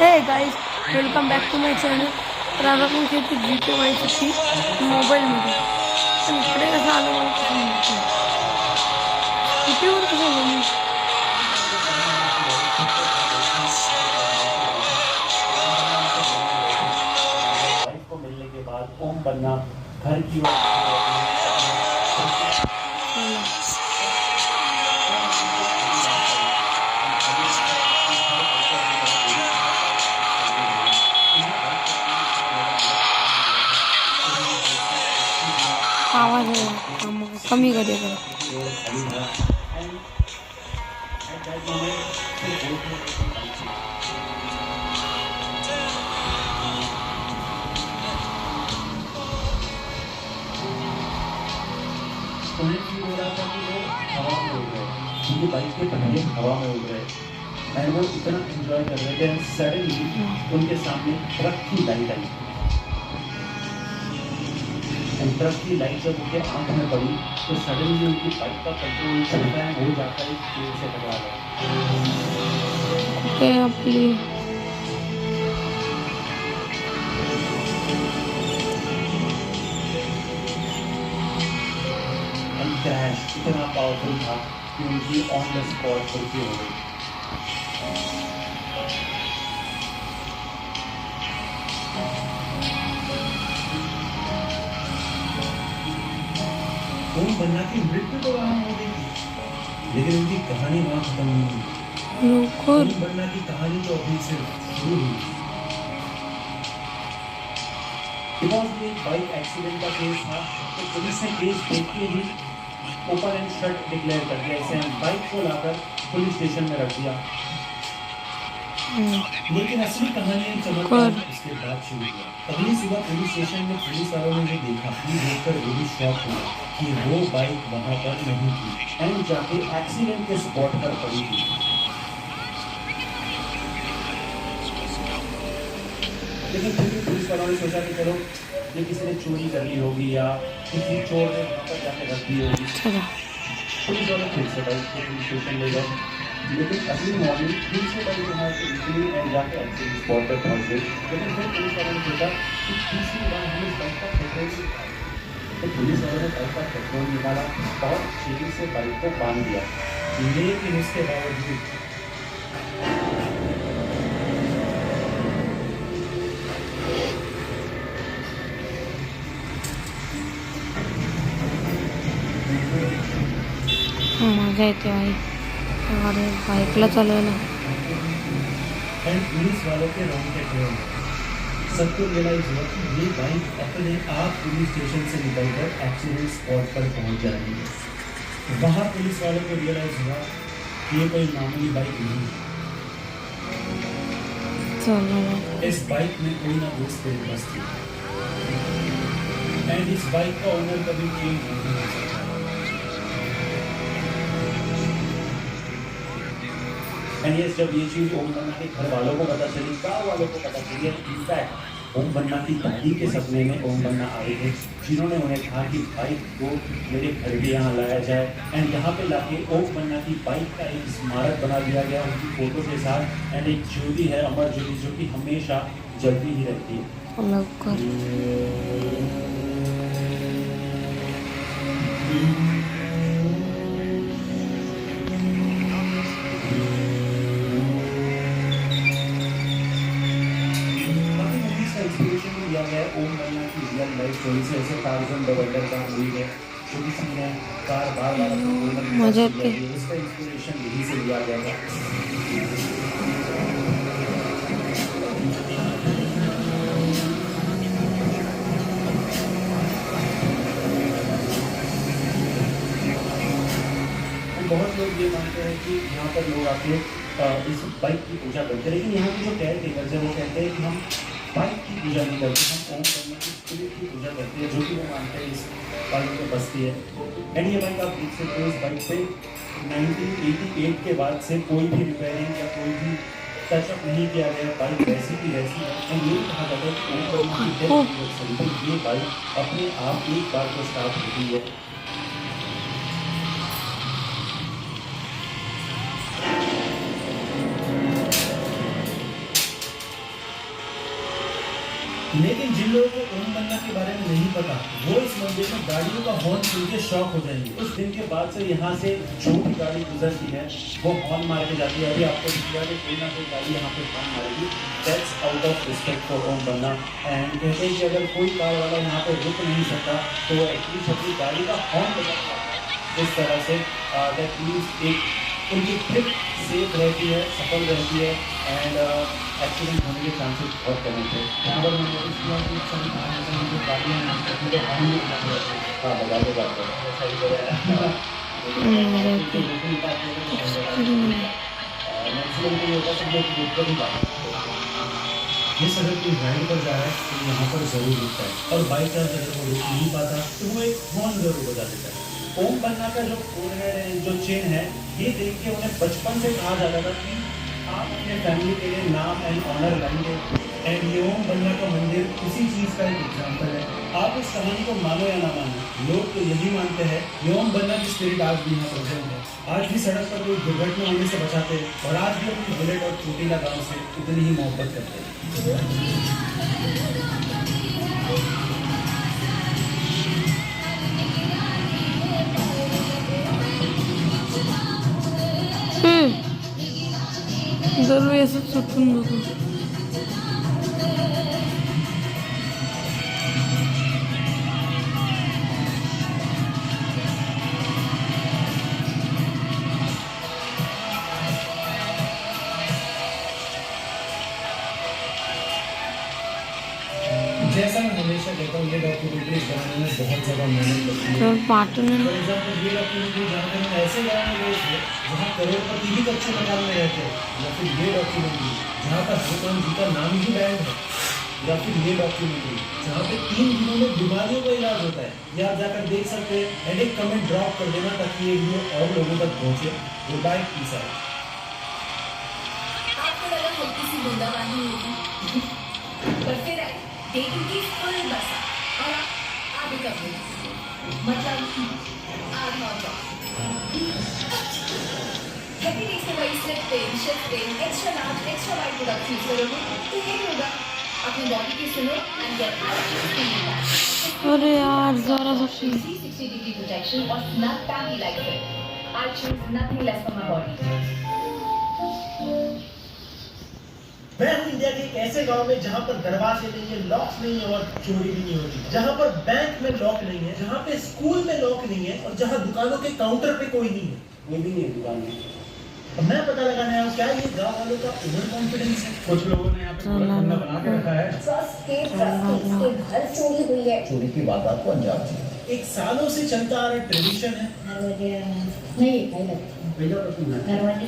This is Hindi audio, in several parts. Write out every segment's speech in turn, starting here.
Hey guys, welcome back to my channel. तर आज आपण खेळतो GTA वाय सिटी मोबाईलमध्ये. पण इकडे कसं आलं मला कसं माहिती स्कूटीवर कसं आलं मी. वाइफ को मिलने के बाद ओम बनना घर की ओर आवाज आहे कमी करेगा. उन्हें फील हो रहा था कि वो हवा में उड़ रहे, उनकी बाइक के पहिए हवा में उड़ रहे एंड वो इतना एंजॉय कर रहे थे. सडनली उनके सामने ट्रक की लाइट आई एंड ट्रक की लाइट जब उनके आंख में पड़ी तो सडनली उनकी बाइक का कंट्रोल हो जाता है, पेड़ से टकरा गया. ओके आपली क्रैश इतना पावरफुल था कि उनकी ऑन द स्पॉट मृत्यु हो गई. ओम बन्ना की मृत्यु तो वहां हो गई थी, लेकिन उनकी कहानी वहां खत्म नहीं हुई. ओम बन्ना की कहानी तो अभी सिर्फ शुरू हुई. बिकॉज ये बाइक एक्सीडेंट का केस था तो पुलिस ने केस देख के ही ओपन एंड शट डिक्लेयर कर दिया. इसे बाइक को लाकर पुलिस स्टेशन में रख दिया. लेकिन असली कहानी चमत्कार उसके बाद शुरू हुआ. अगली सुबह पुलिस स्टेशन में पुलिस वालों ने ये देखा, ये देखकर वो भी शॉक हुआ कि वो बाइक वहां पर नहीं थी एंड जाके एक्सीडेंट के स्पॉट पर पड़ी थी. लेकिन फिर भी पुलिस वालों ने सोचा कि चलो ये किसी ने चोरी कर ली होगी या किसी चोर ने वहाँ पर जाके रख दी होगी. पुलिस वाले फिर से बाइक को पुलिस स्टेशन ले गए, लेकिन अगली मॉर्निंग फिर से बाइक वहाँ से निकली एंड जाके एक्सीडेंट स्पॉट पर पहुँच गई. लेकिन फिर पुलिस वालों ने सोचा कि तीसरी बार हम इस बाइक का पेट्रोल निकालें. तो पुलिस वालों ने बाइक का पेट्रोल निकाला और चेन से बाइक को बांध दिया. लेकिन उसके बावजूद मजा येते भाई. अरे बाईकला चालवायला एंड पुलिस वालों के रोंगटे खड़े हो गए. सबको रियलाइज हुआ कि ये बाइक अपने आप पुलिस स्टेशन से निकलकर एक्सीडेंट स्पॉट पर पहुंच जा रही है. वहां पुलिस वालों को रियलाइज हुआ कि ये कोई मामूली बाइक नहीं है. चालवायला. इस बाइक में कोई ना कोई स्पेयर बस थी एंड इस बाइक का ओनर कभी चेंज नहीं हो सकता. एंड यस, जब ये चीज ओम बन्ना के घर वालों को पता चली, गाँव वालों को पता चली, इनफैक्ट ओम बन्ना की दादी के सपने में ओम बन्ना आए थे, जिन्होंने उन्हें कहा कि बाइक को मेरे घर के यहाँ लाया जाए एंड यहाँ पे लाके ओम बन्ना की बाइक का एक स्मारक बना दिया गया उनकी फोटो के साथ. एंड एक ज्योति है, अमर ज्योति, जो कि हमेशा जलती ही रहती है. लवकर इंस्पिरेशन लिया गया है ओम बन्ना की रियल लाइफ स्टोरी से. ऐसे टार्जन द वंडर का मूवी है जो किसी ने कार बार बार मजा आती है. उसका इंस्पिरेशन यहीं से लिया गया था. बहुत लोग ये मानते हैं कि यहाँ पर लोग आके इस बाइक की पूजा करते हैं, लेकिन यहाँ के जो केयर टेकर्स हैं वो कहते हैं कि हम बाइक की पूजा नहीं करते, हम ओम बन्ना की स्पिरिट की पूजा करते हैं, जो कि वो मानते हैं इस बाइक में बसती है. एंड ये बाइक आप देख सकते हो, इस बाइक पे 1988 के बाद से कोई भी रिपेयरिंग या कोई भी टचअप नहीं किया गया. बाइक वैसी की वैसी है. एंड ये कहा जाता है कि ओम बन्ना की डेथ एनिवर्सरी पर ये बाइक अपने आप एक बार को स्टार्ट होती है. लेकिन जिन लोगों को ओम बनना के बारे में नहीं पता, वो इस मंदिर में गाड़ियों का हॉर्न सुन के शॉक हो जाएंगे। उस दिन के बाद से यहाँ से जो भी गाड़ी गुजरती है वो हॉर्न मार के जाती है। अभी आपको दिख रहा है कि कोई ना कोई गाड़ी यहाँ पे हॉर्न मारेगी। That's out of respect for Om Banna. And कहते हैं कि अगर कोई कार वाला यहाँ पे रुक नहीं सकता तो वो एटलीस्ट अपनी गाड़ी का हॉर्न बजाता है। इस तरह से दैट मीन्स एक उनकी ट्रिप सेफ रहती है, सफल रहती है एंड एक्सीडेंट होने के चांसेस बहुत कम होते हैं। यहाँ पर मैंने नोटिस किया कि सभी जो गाड़ियाँ हैं उनके हॉर्न भी बजा रहते हैं। हाँ, बजा के बात करो, ऐसा ही मैक्सिमम तो ये होता है सब लोग रुक कर ही बात करते हैं। जिस अगर कोई राइड पर जा रहा है तो यहाँ पर जरूर रुकता है और बाई चांस अगर वो रुक नहीं पाता तो वो एक हॉर्न जरूर बजा देता है। ओम बनना का जो जो चेन है ये देख के उन्हें बचपन से कहा जाता था कि आप अपने फैमिली के लिए नाम एंड ऑनर लाएंगे। एंड ये ओम बनना का मंदिर उसी चीज़ का एक एग्जाम्पल है। आप इस कहानी को मानो या ना मानो, लोग तो यही मानते हैं ये ओम बनना की स्पिरिट आज भी यहाँ प्रेजेंट है। आज भी सड़क पर कोई दुर्घटना होने से बचाते हैं और आज भी अपनी बुलेट और चोटीला गाँव से इतनी ही मोहब्बत करते हैं। दरवेळेस सुटून जातो. जैसा मैं हमेशा कहता हूँ ये डॉक्यूमेंट्रीज बनाने में बहुत ज़्यादा मेहनत लगती है। पार्टनर फॉर एग्जाम्पल ये डॉक्यूमेंट्री जहाँ पर हम ऐसे गाँव में गए थे जहाँ करोड़पति भी कच्चे मकान में रहते हैं, या फिर ये डॉक्यूमेंट्री जहाँ पर हनुमान जी का नाम ही बैंड है, या फिर ये डॉक्यूमेंट्री जहाँ पे 3 दिनों में बीमारियों का इलाज होता है। ये आप जाकर देख सकते हैं एंड एक कमेंट ड्रॉप कर देना ताकि ये वीडियो और लोगों तक पहुँचे। Good bye, peace out. आपको लगा हल्की सी बूंदाबांदी होगी पर फिर डेटिंग की फुल बसा और आगे कर दो मतलब आग नॉट जॉब हैप्पी डेज में वही slip pen shift pen extra large extra wide product use करोगे तो ये होगा अपनी बॉडी की सुनो एंड गेट अरे यार जरा सा 360 degree protection और snap family like it. I choose nothing less for my body. मैं हूँ इंडिया के एक ऐसे गांव में जहाँ पर दरवाजे नहीं है, लॉक्स नहीं है और चोरी भी नहीं होती, जहाँ पर बैंक में लॉक नहीं है, जहाँ पे स्कूल में लॉक नहीं है और जहाँ दुकानों के काउंटर पे कोई नहीं है, कोई भी नहीं है दुकान में। अब मैं पता लगाने आया हूँ क्या ये गांव वालों का ओवर कॉन्फिडेंस है। कुछ लोगों ने यहाँ पे खाना बना के रखा है। ट्रस्ट के घर चोरी हुई है। चोरी की बात आपको अंजाम थी। एक सालों से चलता आ रहा ट्रेडिशन है। नहीं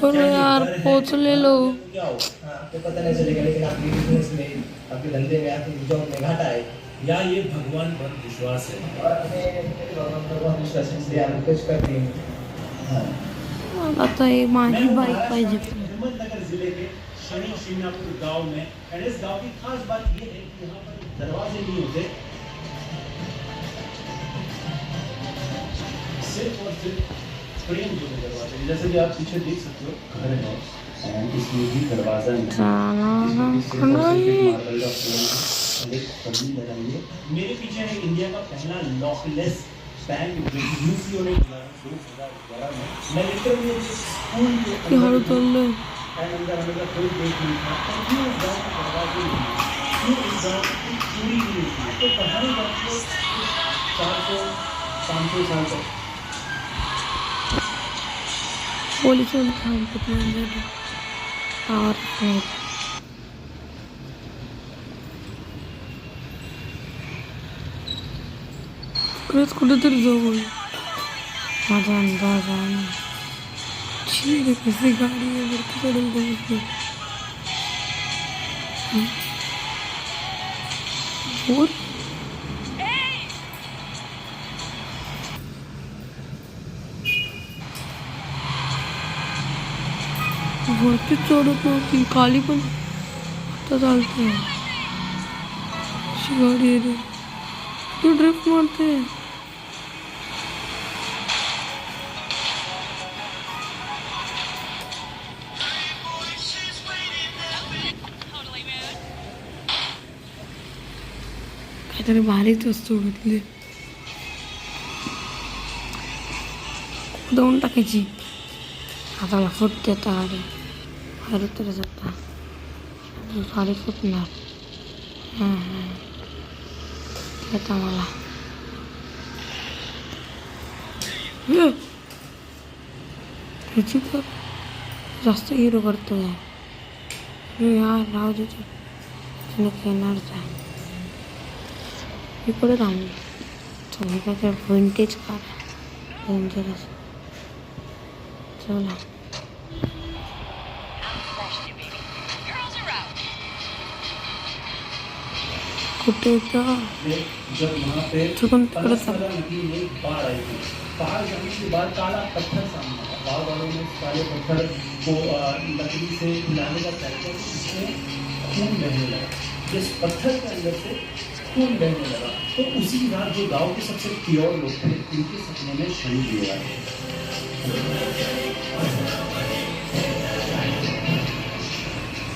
अरे यार पोछ ले लो. क्या हो? आपको पता नहीं चलेगा लेकिन आपके बिजनेस में, आपके धंधे में, आपकी जॉब में घाटा है या ये भगवान पर विश्वास है। और अपने भगवान विश्वास से आप कुछ करते हैं। आता एक माझी बाईक पाहिजे. अहमदनगर जिले के शनि शिंगणापुर गांव में एंड इस गांव की खास बात ये है कि यहाँ पर दरवाजे नहीं होते, सिर्फ और सिर्फ फ्रेम जो है दरवाजे। जैसे कि आप पीछे देख सकते हो घर है एंड इसमें भी दरवाजा नहीं है। मेरे पीछे है इंडिया का पहला लॉकलेस बैंक जो यूसीओ ने बनाया 2011 में। मैं लिटरली स्कूल के हळू चाललंय. अंदर हमें कोई देख नहीं था और क्यों इस गाँव में दरवाजे नहीं, क्यों इस गाँव की चोरी नहीं होती। तो कहानी बच्चों 400-500 साल तक पोलिसांनी थांबत नाही. और खरंच कुठेतरी जवळ माझा अंदाज आहे. ठीक आहे कशी गाडी वरती चढून बघितली. वरती चढत नव्हती खाली पण आता चालते. अशी गाडी आहे रे तू ड्रिफ्ट मारते. काहीतरी भारीच वस्तू घेतली. देऊन टाकायची. हाताला फुटते आता गाडी. भारी तर जाता गाडी फुटणार. येता मला ह्याची तर जास्त हिरो करतो आहे यार. राहू देते येणारच आहे. इकडे थांबलो. तुम्ही काय व्हिंटेज कार डेंजरस. चला कुठे जब वहाँ पे चुकून तिकडे 15 नदी में बाढ़ आई थी. बाढ़ जाने के बाद काला पत्थर सामने आया. गाँव वालों ने काले पत्थर को लकड़ी से हिलाने का ट्राई किया, जिसमें खून बहने लगा. जिस पत्थर के अंदर से खून बहने लगा, तो उसी रात जो गांव के सबसे प्योर लोग थे, उनके सपने में शनि जी आए.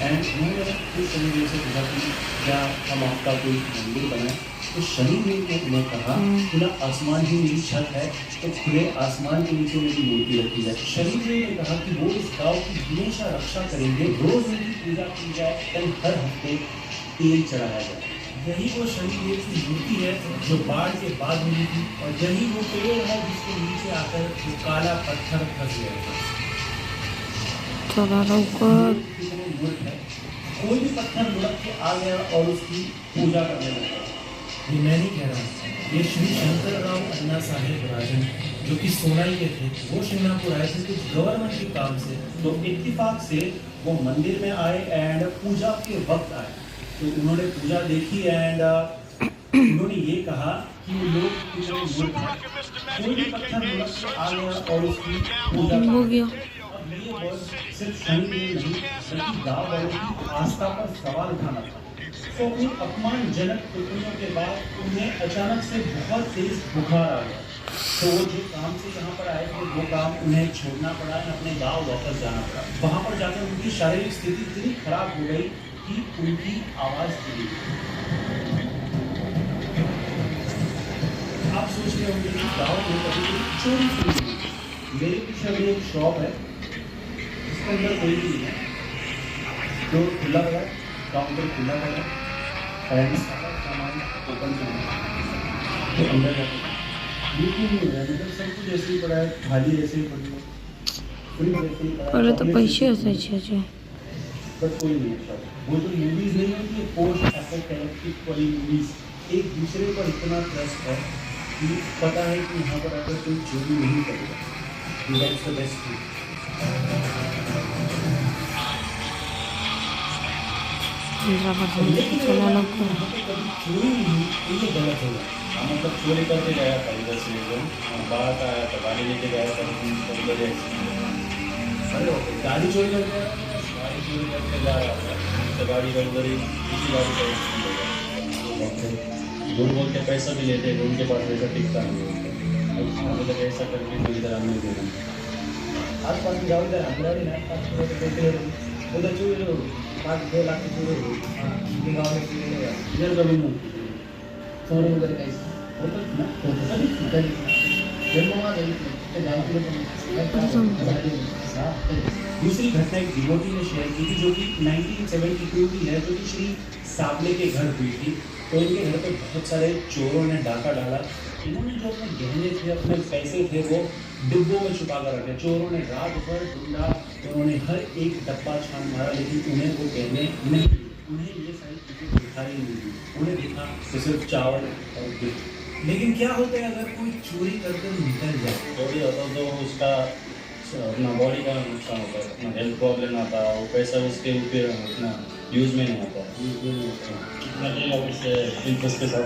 एंड उन्होंने फिर शनि देव से पूछा कि क्या हम आपका कोई मंदिर बनाए. तो शनि देव ने उन्हें कहा खुला आसमान ही मेरी छत है, तो खुले आसमान के नीचे मेरी मूर्ति रखी जाए. शनि देव ने कहा कि वो इस गांव की हमेशा रक्षा करेंगे, रोज उनकी पूजा की जाए एंड हर हफ्ते तेल चढ़ाया जाए. यही वो शनि देव की मूर्ति है जो बाढ़ के बाद मिली थी, और यही वो पेड़ है जिसके नीचे आकर वो काला पत्थर फंस गया था. चला लवकर. कोई भी पत्थर लुढ़क के आ गया और उसकी पूजा करने लगा. ये मैं नहीं कह रहा, ये श्री शंकरराव अन्ना साहेब राजन जो कि सोनाई के थे, वो शिंगणापुर आए थे कुछ गवर्नमेंट के काम से. तो इत्तेफाक से वो मंदिर में आए एंड पूजा के वक्त आए. तो उन्होंने पूजा देखी एंड उन्होंने ये कहा कि वो लोग कितने मूर्ख हैं. कोई भी पत्थर लुढ़क के आ गया और उसकी पूजा हो कर. गया. अब ये वर्ड सिर्फ शनि देव नहीं बल्कि गाँव वालों की आस्था पर सवाल उठाना था. तो अपनी अपमानजनक टिप्पणियों के बाद उन्हें अचानक से बहुत तेज बुखार आ गया. तो वो जो काम से यहाँ पर आए थे वो काम उन्हें छोड़ना पड़ा और अपने गांव वापस जाना पड़ा. वहाँ पर जाकर उनकी शारीरिक स्थिति इतनी खराब हो गई कि उनकी आवाज़ चली गई. आप सोच रहे होंगे कि गाँव में कभी कोई चोरी क्यों नहीं हुई. मेरे पीछे अभी एक शॉप है, इसके अंदर कोई भी नहीं है. डोर खुला हुआ है, काउंटर खुला हुआ है एंड सारा सामान ओपन है. तो अंदर जाते बिल्कुल नहीं है. मतलब सब कुछ ऐसे ही पड़ा है, थाली ऐसे ही पड़ी है, फ्री ऐसे ही पड़ा है. पहिले तर चॉकलेट पैसे ऐसे ही असायचे याचे. बट कोई नहीं है शॉप. वो जो मूवीज़ नहीं होती है पोस्ट एपोकैलिप्टिक वाली मूवीज़, एक दूसरे पर इतना ट्रस्ट है कि पता है कि यहाँ पर अगर कोई चोरी नहीं करेगा. That's the best thing. लेकिन चला लवकर. यहाँ पे कभी चोरी नहीं हुई तो ये गलत होगा. मतलब चोरी करके गया था इधर से एकदम बाहर का आया था, गाड़ी लेके गया था, उधर एक्सीडेंट. अरे गाड़ी चोरी कर गया. गाड़ी चोरी करके जा रहा था तो गाड़ी का उधर ही किसी गाड़ी का एक्सीडेंट हो गया. बोल बोल के पैसा भी लेते हैं, उनके पास पैसा टिकता नहीं. मतलब ऐसा करके कोई इधर आने देना. आस पास जाओ इधर अंदर ना पास देते हो उधर चोरी हो 5-2 लाख की चोरी हो. हाँ ये गाँव में चोरी नहीं है. इधर कभी नहीं चोरी उधर कैसे होता ना होता जन्म वहाँ गई थी जानती हो. दूसरी घटना एक डिवोटी ने शेयर की थी जो कि 1972 की है, जो कि श्री साबले के घर हुई थी. तो इनके घर पे बहुत सारे चोरों ने डाका डाला. इन्होंने जो अपने गहने थे, अपने पैसे थे, वो डिब्बों में छुपा कर रखे. चोरों ने रात भर ढूंढा, उन्होंने हर एक डब्बा छान मारा, लेकिन उन्हें वो गहने नहीं मिले. उन्हें ये सारी चीज़ें दिखाई नहीं दी. उन्हें दिखा तो सिर्फ चावल और गिफ्ट. लेकिन क्या होता है अगर कोई चोरी करके निकल जाए? चोरी होता तो उसका अपना बॉडी का नुकसान होता है, अपना हेल्थ प्रॉब्लम आता है, वो पैसा उसके ऊपर अपना यूज़ में नहीं आता. कितना देगा उससे इंटरेस्ट के साथ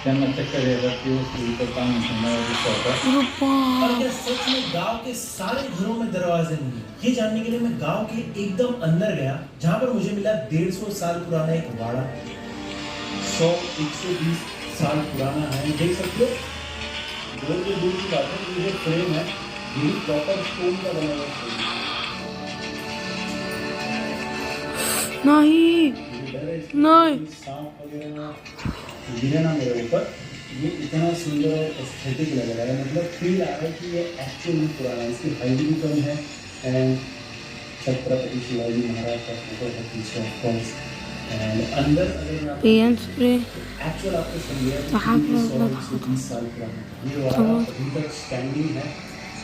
त्यांना चक्कर येतात की उसको काम गुस्सा होता है. और क्या सच में गांव के सारे घरों में दरवाजे नहीं हैं? ये जानने के लिए मैं गांव के एकदम अंदर गया, जहाँ पर मुझे मिला 150 साल पुराना एक वाड़ा. 100-120 साल पुराना है. देख सकते हो दूर से दूर की बात है. ये जो फ्रेम है ये प्रॉपर स्टोन का बना हुआ फ्रेम नाही. है. नहीं। सांप वगैरह गिरे ना मेरे ऊपर, ये इतना सुंदर एस्थेटिक लग रहा है, मतलब फील आ रहा है कि ये एक्चुअल में पुराना है, इसकी हाइट भी कम है एंड छत्रपति शिवाजी महाराज का फोटो है पीछे ऑफ कोर्स। एंड अंदर अगर मैं पेन स्प्रे एक्चुअल आपको समझिए कहाँ पर तो लगा 120 साल पुराना ये वाला अभी तक स्टैंडिंग है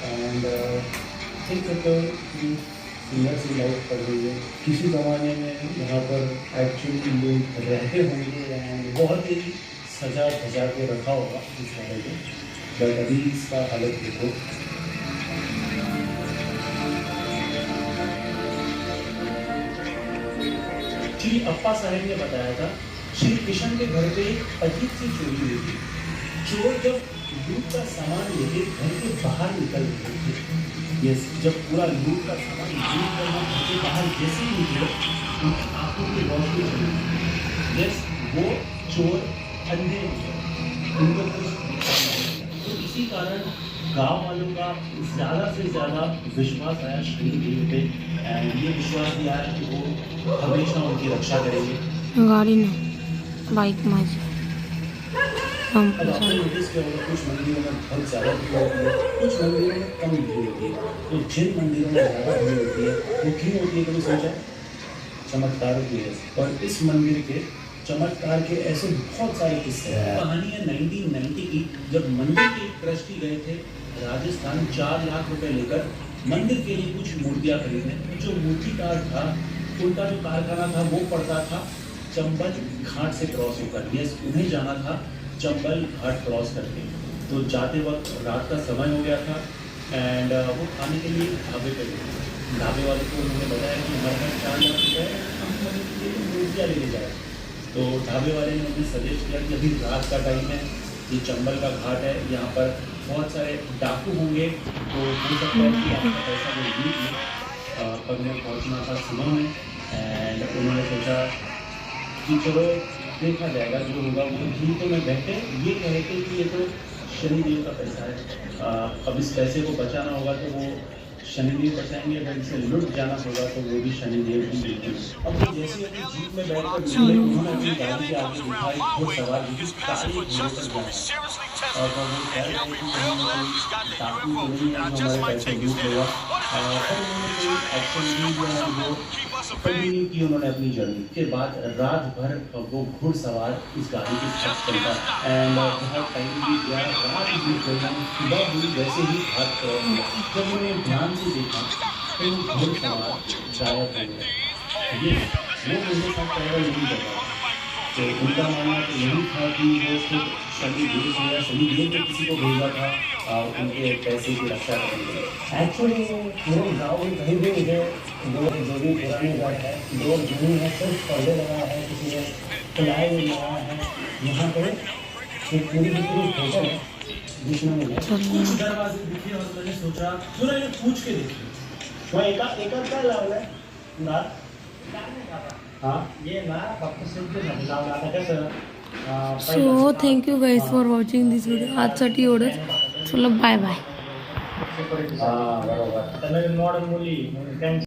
एंड देख सकते हो कि सुंदर सी लाइट पड़ रही है। किसी ज़माने में यहाँ पर एक्चुअली लोग रहते होंगे एंड बहुत ही सजा धजा के रखा होगा इस वाले को, बट अभी इसका हालत देखो। श्री अप्पा साहब ने बताया था श्री किशन के घर पे एक अजीब सी चोरी हुई थी। चोर जब लूट का सामान लेके घर के बाहर निकल रहे थे, यस, जब पूरा लूट का सामान लूट कर वो घर के बाहर जैसे ही निकले उनकी आंखों की रोशनी चली। यस, वो चोर अंधे हो गए, उनको कुछ दिखा नहीं। तो इसी कारण गांव वालों का ज़्यादा से ज़्यादा विश्वास आया श्रीदेव पे एंड ये विश्वास दिया है कि वो हमेशा उनकी रक्षा करेंगे। गाड़ी नहीं, बाइक माझी हम अब आपने नोटिस किया होगा कुछ मंदिरों में बहुत ज़्यादा भीड़ होती है, कुछ मंदिरों में कम भीड़ होती है। तो जिन मंदिरों में ज़्यादा भीड़ होती है वो क्यों होती है, कभी सोचा? चमत्कारों की वजह से। और इस मंदिर के चमत्कार के ऐसे बहुत सारे किस्से हैं। कहानी है 1990 की, जब मंदिर के ट्रस्टी गए थे राजस्थान 4 लाख रुपए लेकर मंदिर के लिए कुछ मूर्तियाँ खरीदने। जो मूर्तिकार था उनका जो कारखाना था वो पड़ता था चंबल घाट से क्रॉस होकर। यस, उन्हें जाना था चंबल घाट क्रॉस करके। तो जाते वक्त रात का समय हो गया था एंड वो खाने के लिए ढाबे पे गए। ढाबे वाले को उन्होंने बताया कि हमारे पास 4 लाख रुपये है, हम मंदिर के लिए मूर्तियाँ लेने जाए। तो ढाबे वाले ने उन्हें सजेस्ट किया कि अभी रात का टाइम है, ये चंबल का घाट है, यहाँ पर बहुत सारे डाकू होंगे, तो हो सकता है कि आपका पैसा वो लूट ले। पर मैं पहुँचना था सुबह में एंड उन्होंने सोचा कि चलो देखा जाएगा जो होगा वो। ठीक तो मैं बैठे ये कहे थे कि ये तो शनिदेव का पैसा है, अब इस पैसे को बचाना होगा तो वो शनिदेव बचाएंगे, अगर इसे लुट जाना होगा तो वो भी शनिदेव ही देखेंगे। अब वो जैसे अपनी जीप में बैठकर निकले, उन्होंने अपनी गाड़ी के आगे देखा एक घुड़सवार जो कि काले घोड़े पर जा रहा है और वो कह रहे थे कि कहीं ना कहीं डाकू तो नहीं है जो हमारे पैसे लूट लेगा। पर उन्होंने कोई एक्शन नहीं लिया, वो कंटिन्यू की उन्होंने अपनी जर्नी। के बाद रात भर वो घुड़सवार इस गाड़ी के साथ चलता एंड बहुत टाइम भी गया, रात भी गई, सुबह हुई, वैसे ही हाथ क्रॉस हुआ। जब उन्हें ध्यान से देखा तो वो घुड़सवार गायब हो गया। ये वो मेरे साथ ट्रैवल नहीं कर रहा। तो उनका मानना तो यही था कि वो खुद शनिदेव से या शनिदेव ने किसी को भेजा था उनके पैसे की रक्षा करने के लिए। एक्चुअली पूरे गाँव में कहीं भी मुझे लोग जो भी पुराने घर है, लोग जमीन है, सिर्फ पौधे लगाया है, किसी ने प्लाई लगाया है। यहाँ पे एक पूरी की पूरी होटल है जिसमें मुझे कुछ दरवाजे दिखे और मैंने सोचा क्यों ना इन्हें पूछ के देखिए। वहाँ एक क्या लावला है ना? हाँ, ये ना फक्त सिंपल नाही लावला आता कसं so thank you guys for watching this video. आजसाठी एवढंच. चलो बाय बाय. बरोबर. नवीन मॉडर्न मुली त्यांच्या